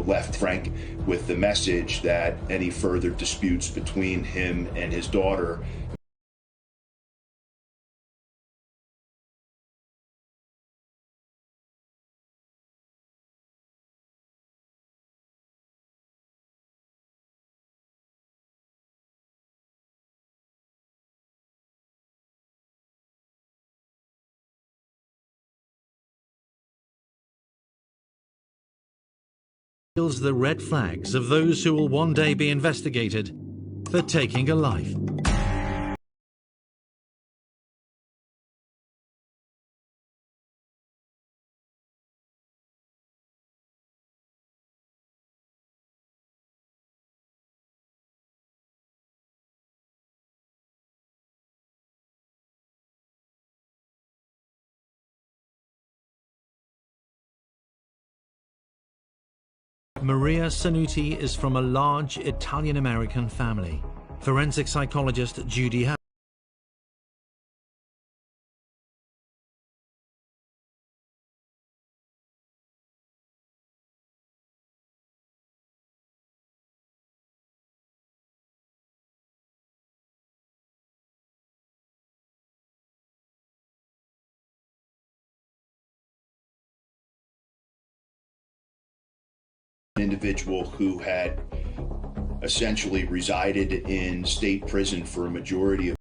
left Frank with the message that any further disputes between him and his daughter the red flags of those who will one day be investigated for taking a life. Maria Sanutti is from a large Italian-American family. Forensic psychologist Judy individual who had essentially resided in state prison for a majority of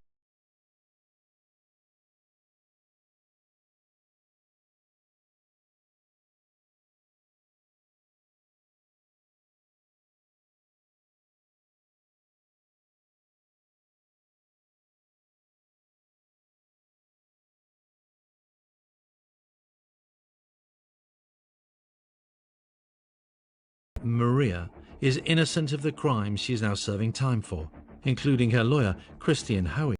Maria is innocent of the crimes she is now serving time for, including her lawyer, Christian Howie.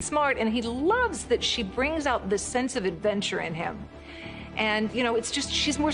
Smart, and he loves that she brings out this sense of adventure in him. And, you know, it's just, she's more.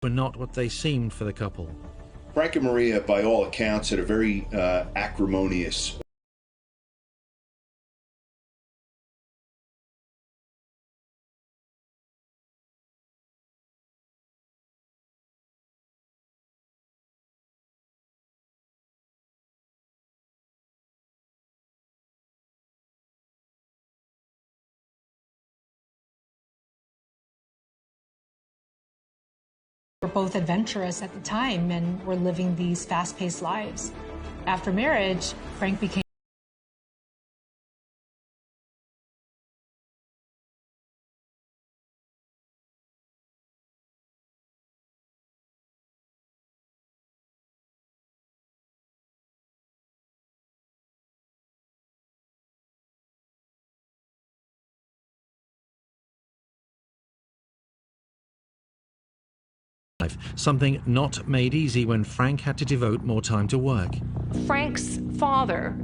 Were not what they seemed for the couple. Frank and Maria, by all accounts, had a very acrimonious We're both adventurous at the time and were living these fast-paced lives. After marriage, Frank became something not made easy when Frank had to devote more time to work. Frank's father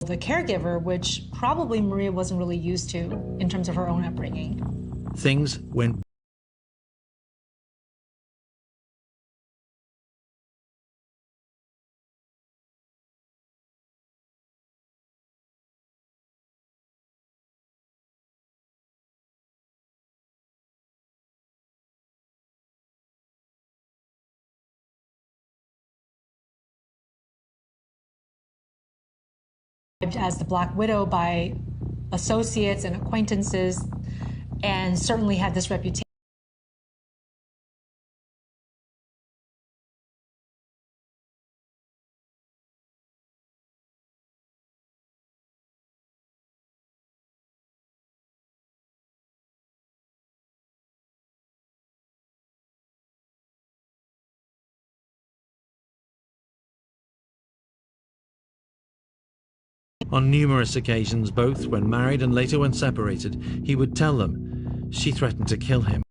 the caregiver, which probably Maria wasn't really used to in terms of her own upbringing. Things went as the Black Widow by associates and acquaintances, and certainly had this reputation. On numerous occasions, both when married and later when separated, he would tell them she threatened to kill him.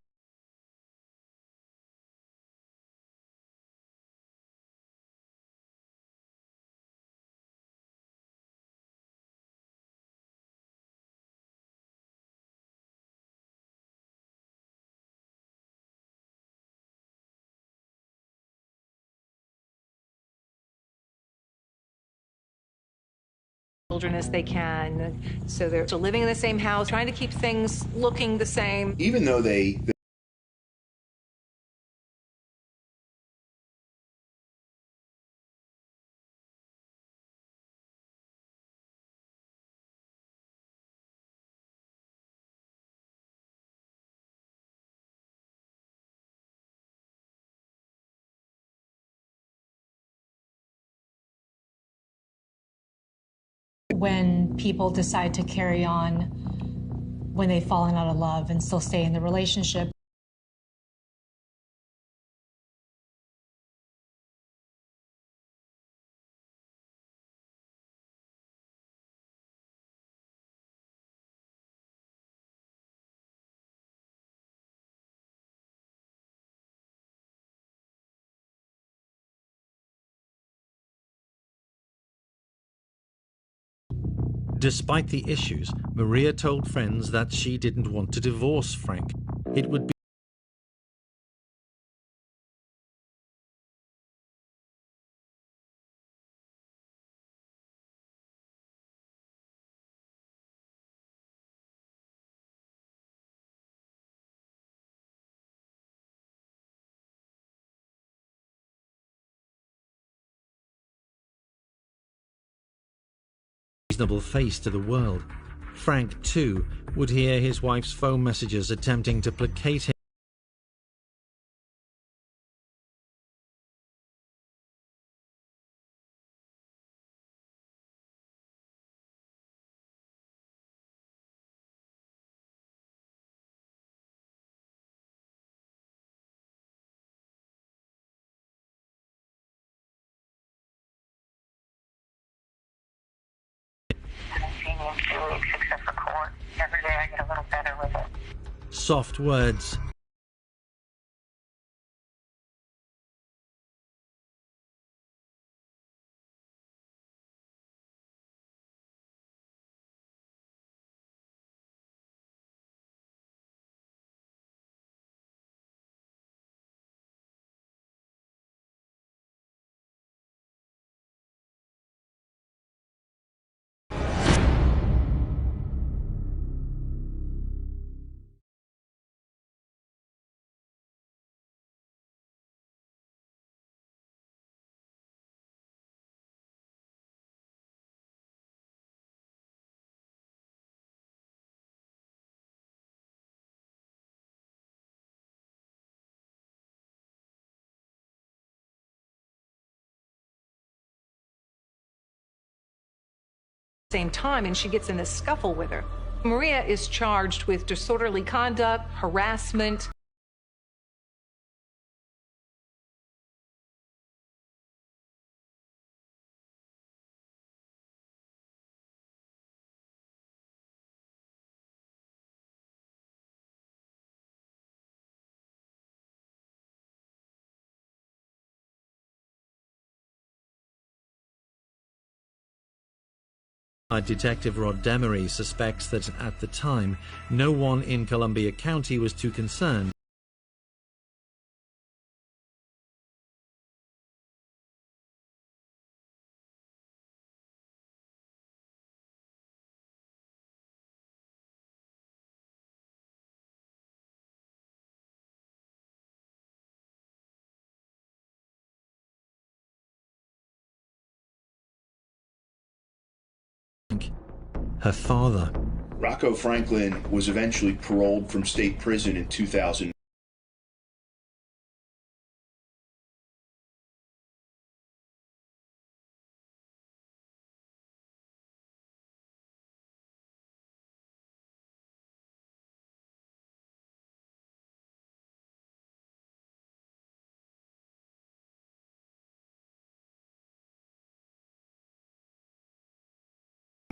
Children as they can, so they're still living in the same house, trying to keep things looking the same. Even though they When people decide to carry on when they've fallen out of love and still stay in the relationship. Despite the issues, Maria told friends that she didn't want to divorce Frank. It would be a reasonable face to the world. Frank, too, would hear his wife's phone messages attempting to placate him. Soft words. Same time, and she gets in a scuffle with her. Maria is charged with disorderly conduct, harassment. Detective Rod Demery suspects that at the time, no one in Columbia County was too concerned. her father. Rocco Franklin was eventually paroled from state prison in 2000.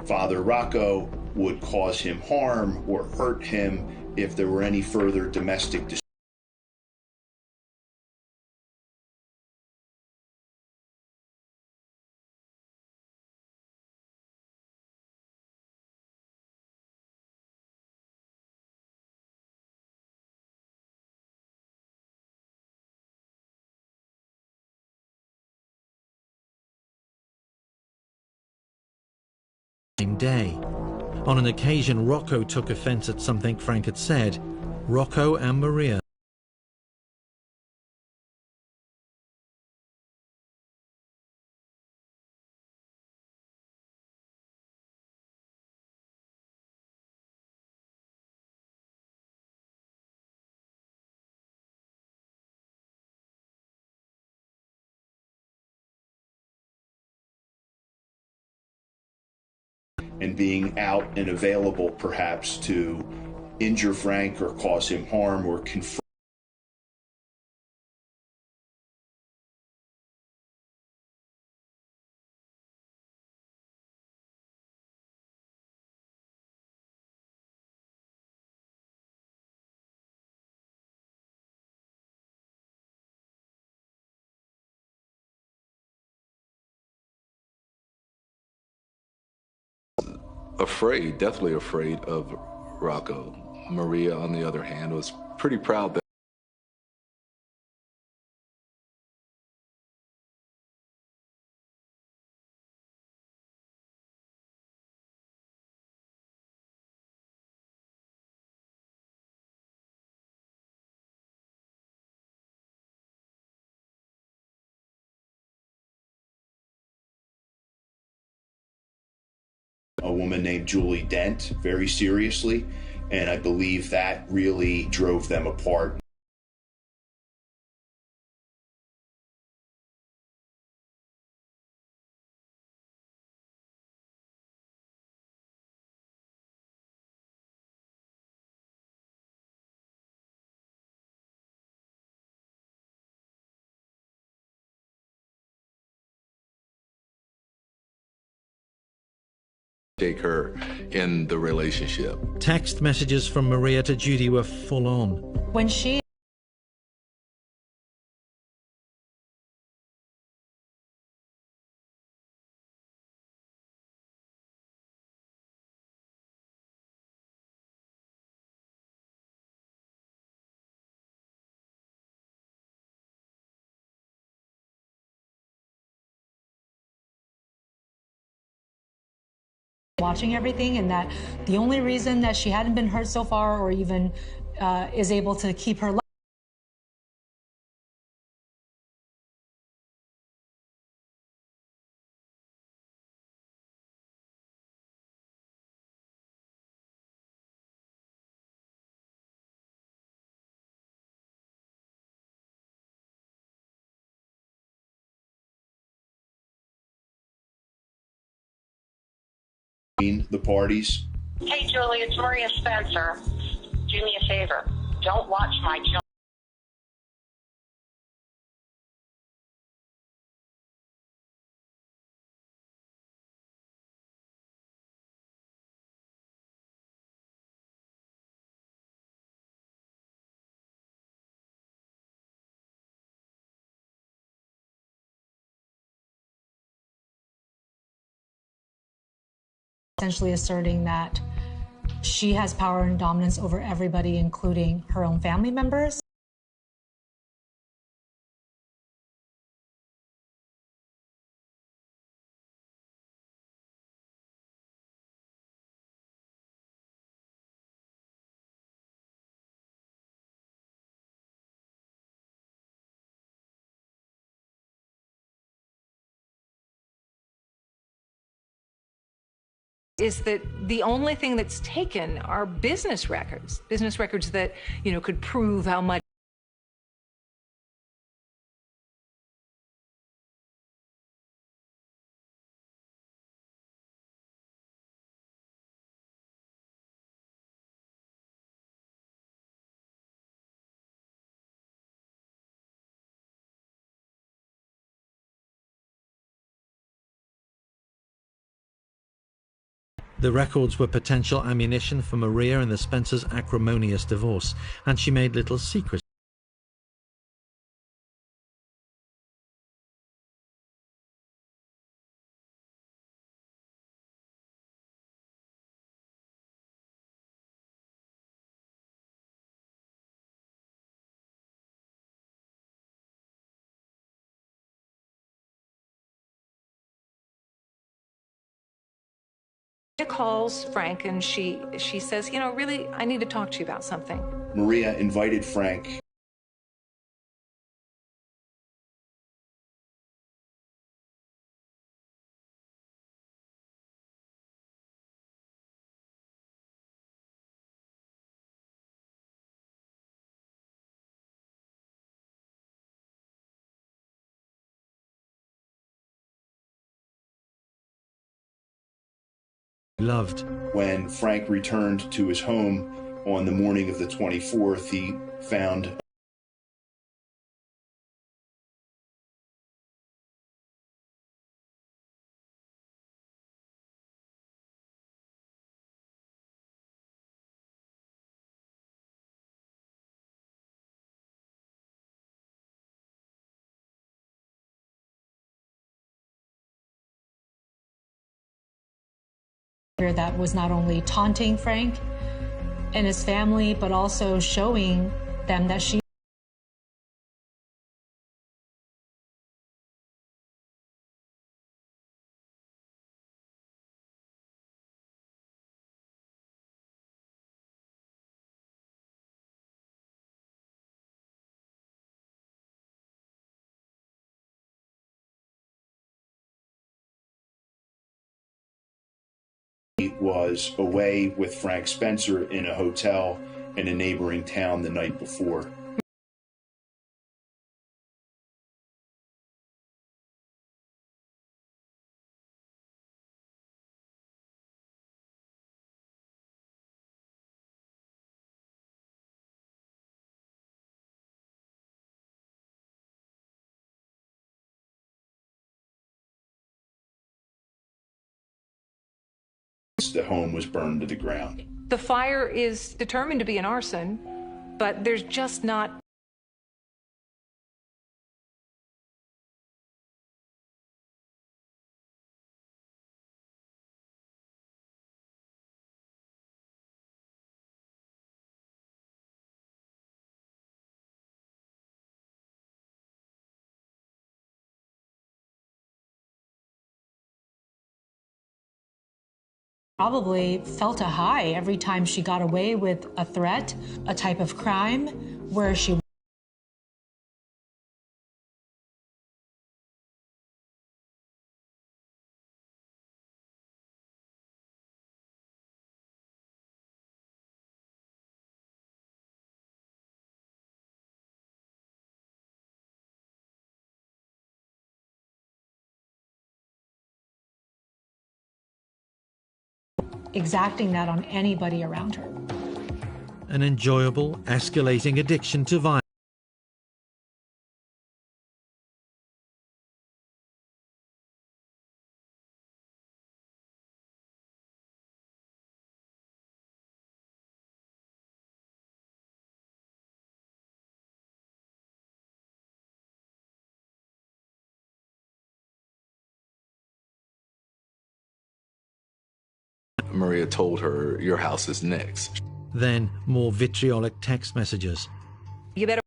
Father Rocco would cause him harm or hurt him if there were any further domestic disputes. Same day. On an occasion, Rocco took offense at something Frank had said. Rocco and Maria And being out and available perhaps to injure Frank or cause him harm or confront. Afraid, definitely afraid of Rocco. Maria, on the other hand, was pretty proud that a woman named Julie Dent very seriously, and I believe that really drove them apart. shake her in the relationship. text messages from Maria to Judy were full on. When she watching everything, and that the only reason that she hadn't been hurt so far or even is able to keep her The parties. Hey, Julie, it's Maria Spencer. Do me a favor. Don't watch my children. essentially asserting that she has power and dominance over everybody, including her own family members. is that the only thing that's taken are business records that, could prove how much. The records were potential ammunition for Maria and the Spencers' acrimonious divorce, and she made little secret. Calls Frank and she says, really, I need to talk to you about something. Maria invited Frank. Loved. When Frank returned to his home on the morning of the 24th, he found that was not only taunting Frank and his family, but also showing them that she was away with Frank Spencer in a hotel in a neighboring town the night before. The home was burned to the ground. The fire is determined to be an arson, but there's just not. probably felt a high every time she got away with a threat, a type of crime where she exacting that on anybody around her. An enjoyable, escalating addiction to violence. Maria told her, "Your house is next." Then more vitriolic text messages. You better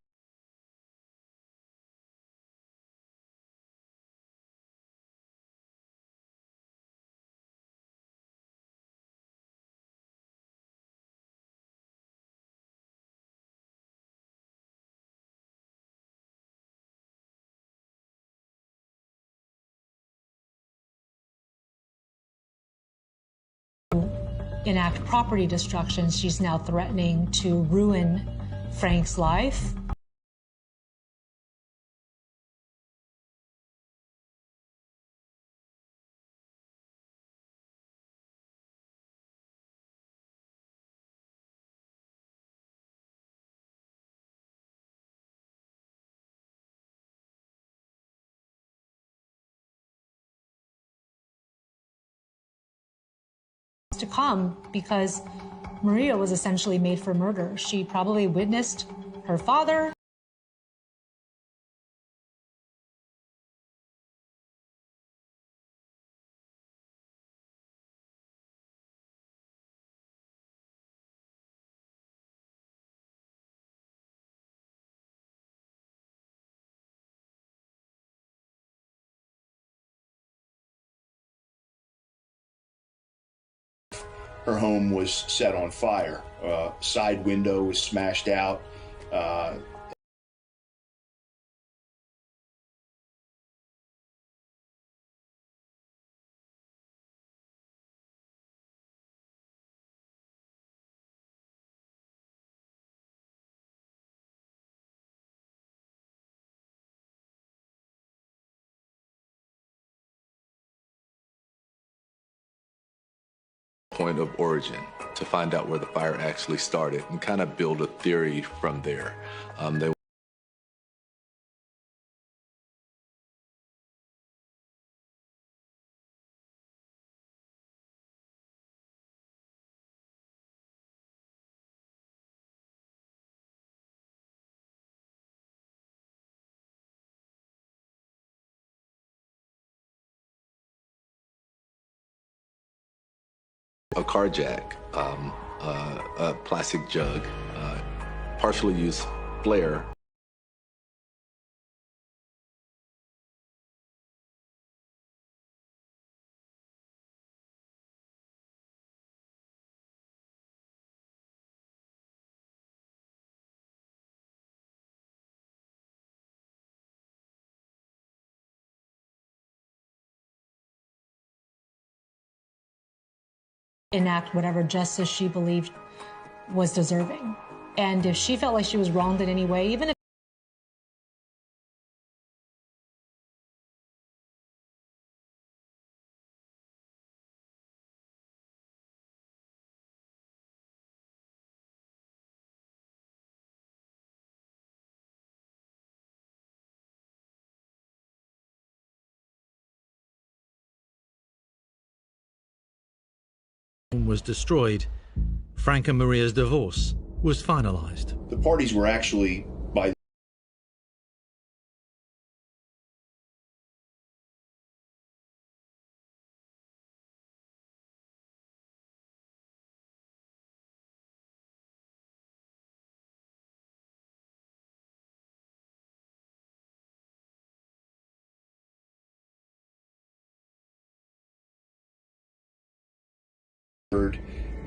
enact property destruction. She's now threatening to ruin Frank's life. To come because Maria was essentially made for murder. She probably witnessed her father. Her home was set on fire. Side window was smashed out. Point of origin to find out where the fire actually started and kind of build a theory from there. They a car jack, a plastic jug, partially used flare. Enact whatever justice she believed was deserving. And if she felt like she was wronged in any way, even if was destroyed, Frank and Maria's divorce was finalized. The parties were actually, by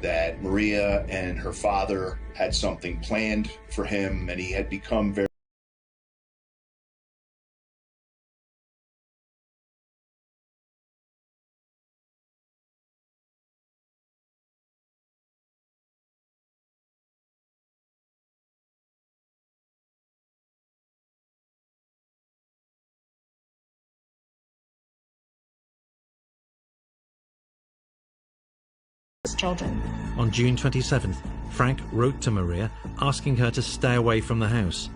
that Maria and her father had something planned for him, and he had become very children. On June 27th, Frank wrote to Maria asking her to stay away from the house.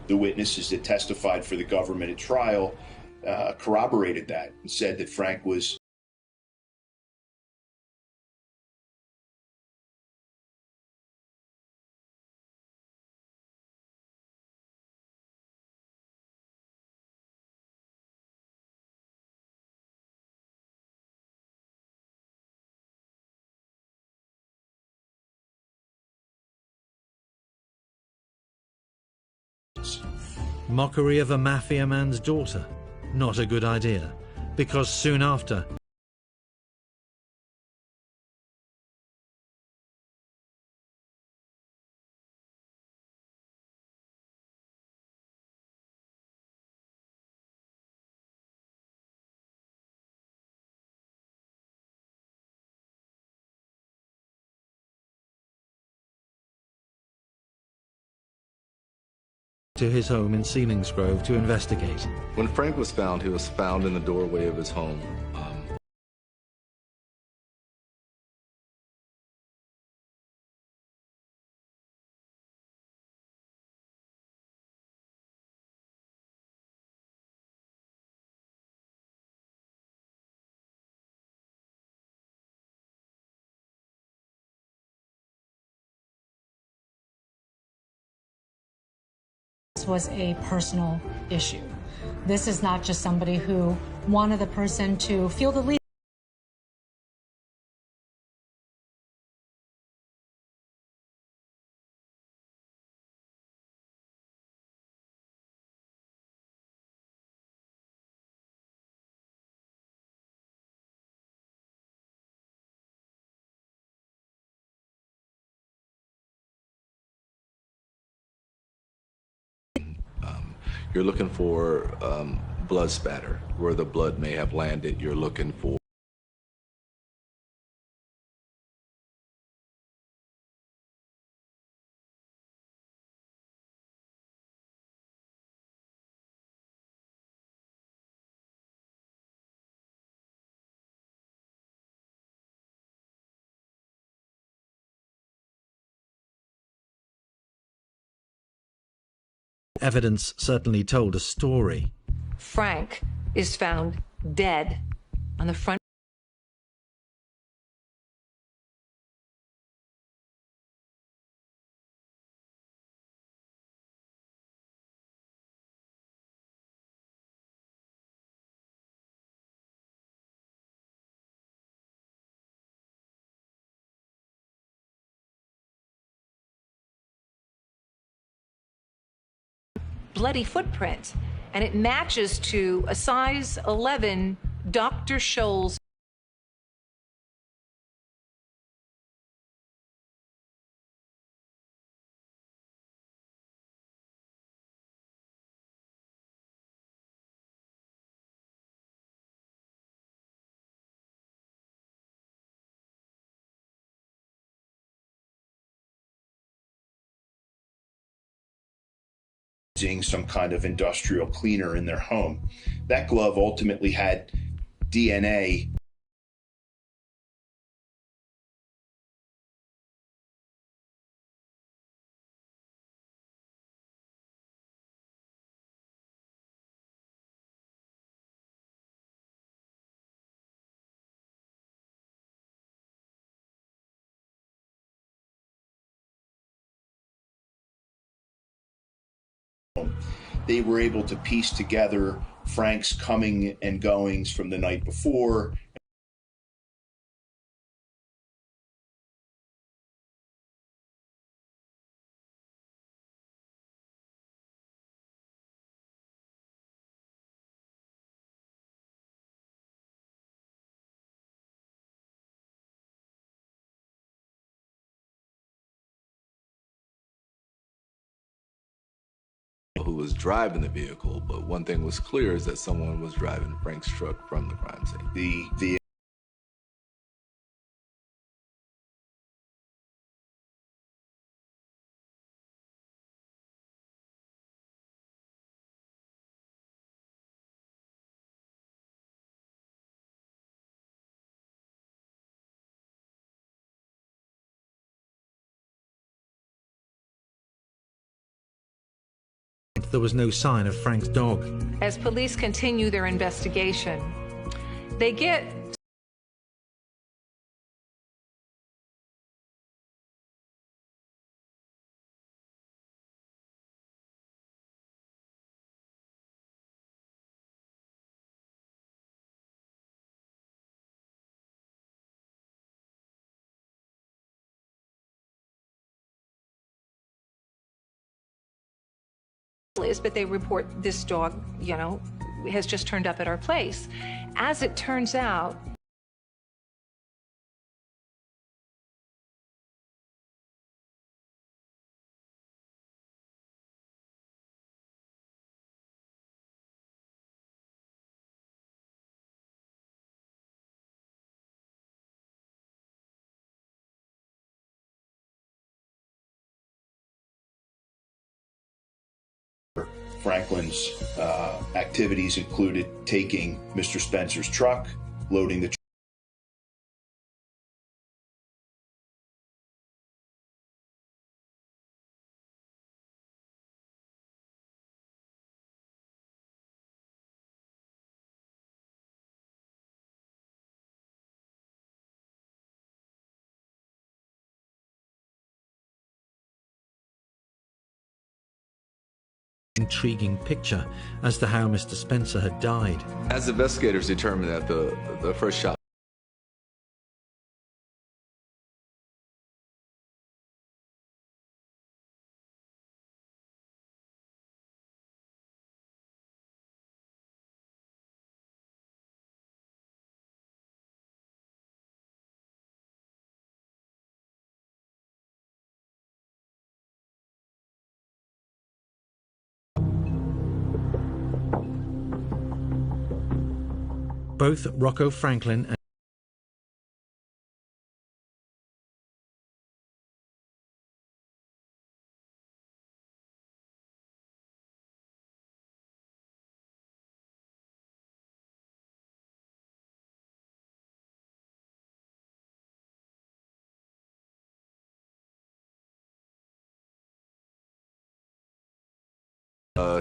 the witnesses that testified for the government at trial corroborated that and said that Frank was Mockery of a mafia man's daughter? Not a good idea, because soon after, to his home in Selingsgrove to investigate. When Frank was found, he was found in the doorway of his home. This was a personal issue. This is not just somebody who wanted the person to feel the lead. You're looking for blood spatter. Where the blood may have landed, you're looking for Evidence certainly told a story. Frank is found dead on the front. Bloody footprint, and it matches to a size 11 Dr. Scholl's. Using some kind of industrial cleaner in their home. That glove ultimately had DNA. They were able to piece together Frank's coming and goings from the night before. who was driving the vehicle, but one thing was clear is that someone was driving Frank's truck from the crime scene. The There was no sign of Frank's dog. As police continue their investigation, they get is, but they report this dog, you know, has just turned up at our place. As it turns out, Franklin's activities included taking Mr. Spencer's truck, loading the intriguing picture as to how Mr. Spencer had died. As investigators determined that the first shot Both Rocco Franklin and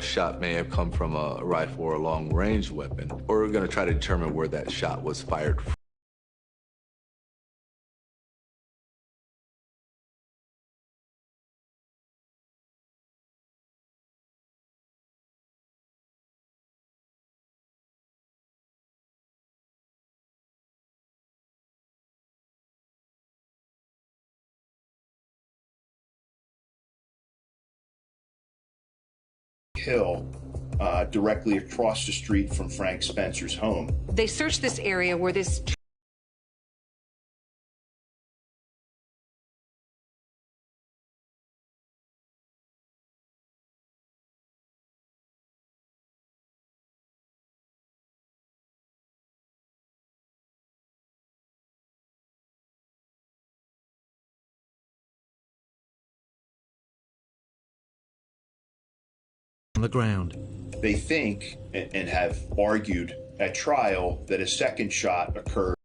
shot may have come from a rifle or a long-range weapon. We're going to try to determine where that shot was fired from. hill directly across the street from Frank Spencer's home. they searched this area where this on the ground. They think and have argued at trial that a second shot occurred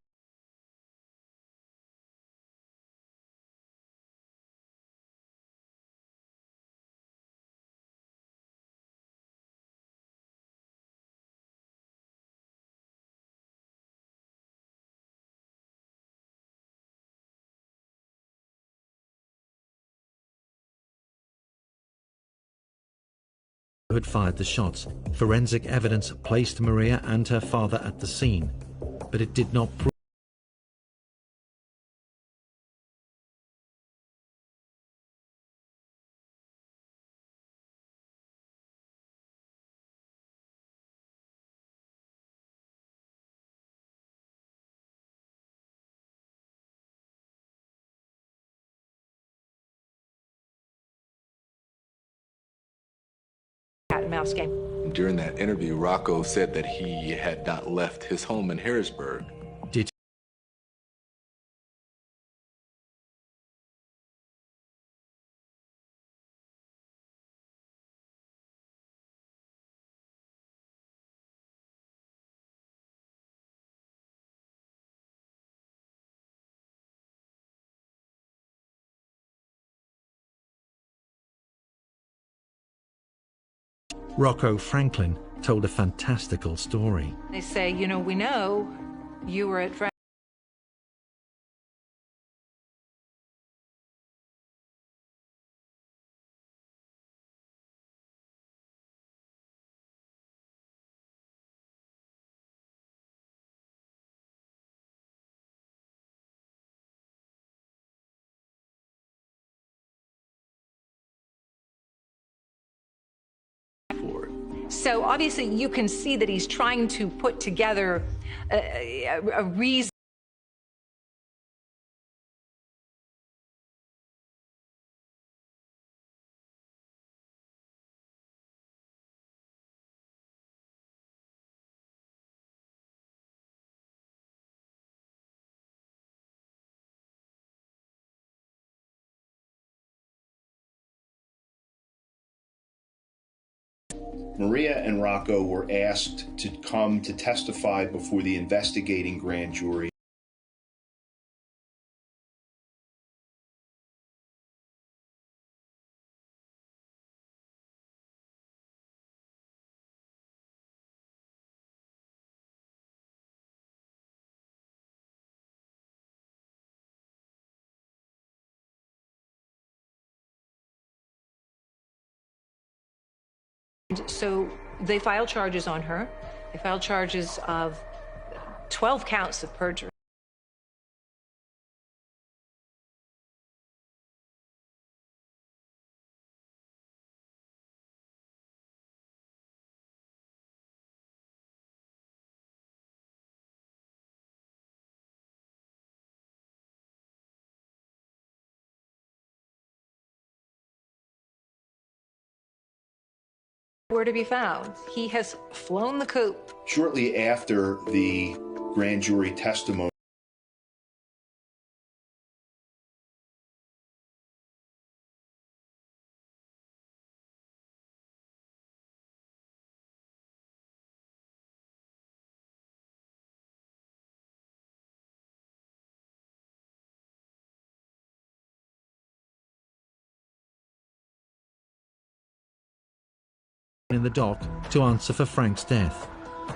Who had fired the shots. Forensic evidence placed Maria and her father at the scene, but it did not prove cat and mouse game. During that interview, Rocco said that he had not left his home in Harrisburg. did Rocco Franklin told a fantastical story. They say, you know, we know you were at Frank. So obviously you can see that he's trying to put together a reason. Maria and Rocco were asked to come to testify before the investigating grand jury. So they filed charges on her. They filed charges of 12 counts of perjury. Where to be found. He has flown the coop. Shortly after the grand jury testimony, in the dock to answer for Frank's death.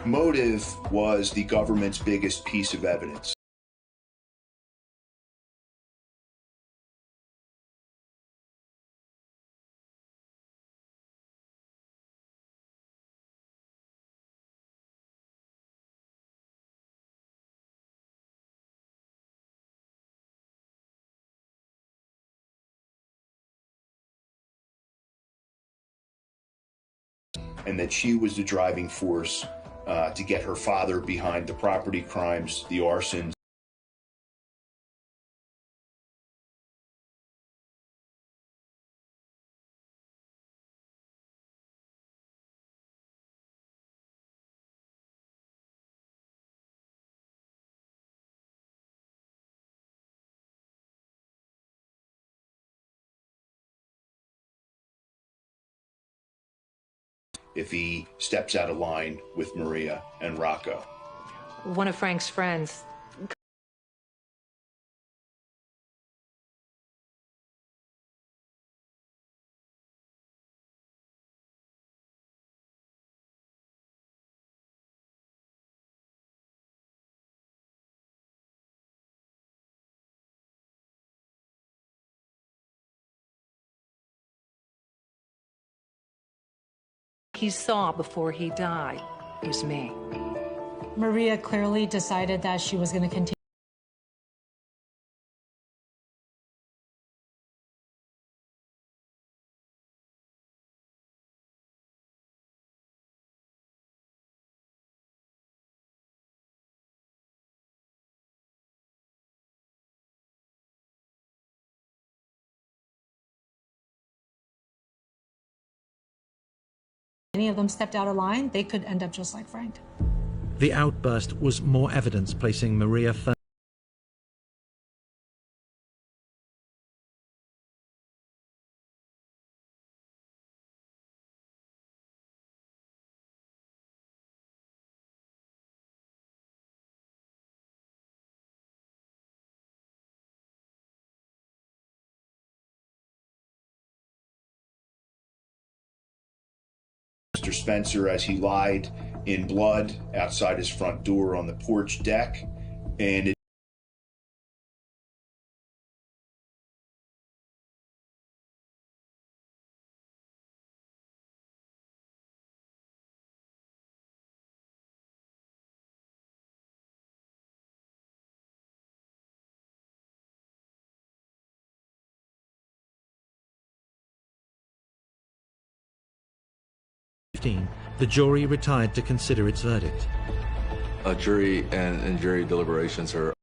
motive was the government's biggest piece of evidence. And that she was the driving force to get her father behind the property crimes, the arsons. If he steps out of line with Maria and Rocco. One of Frank's friends. He saw before he died was me. Maria clearly decided that she was going to continue. Any of them stepped out of line, they could end up just like Frank. The outburst was more evidence placing Maria firmly. Mr. Spencer, as he lied in blood outside his front door on the porch deck, and The jury retired to consider its verdict. A jury and jury deliberations are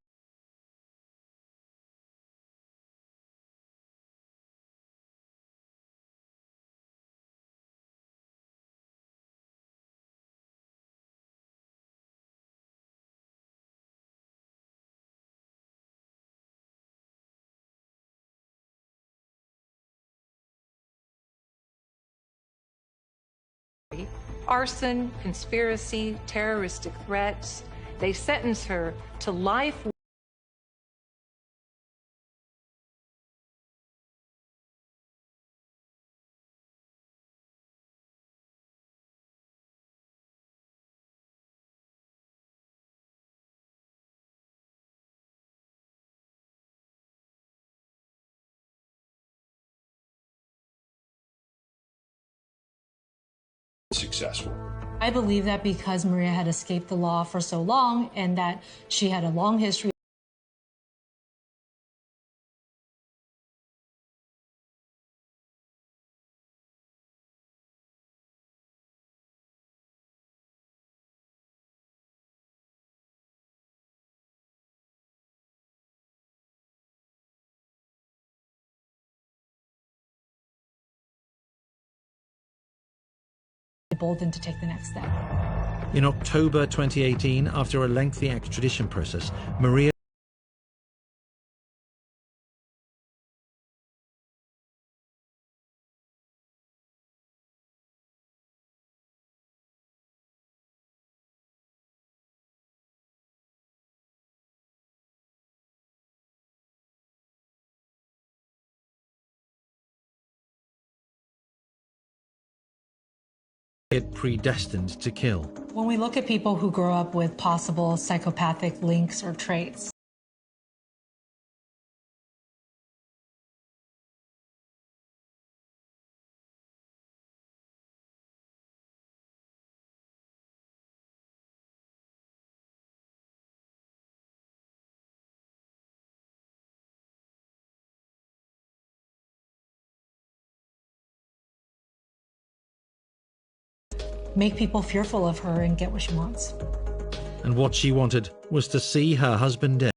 arson, conspiracy, terroristic threats. They sentence her to life. Successful. I believe that because Maria had escaped the law for so long and that she had a long history bolden to take the next step. In October 2018, after a lengthy extradition process, Maria predestined to kill. When we look at people who grow up with possible psychopathic links or traits, make people fearful of her and get what she wants. And what she wanted was to see her husband dead.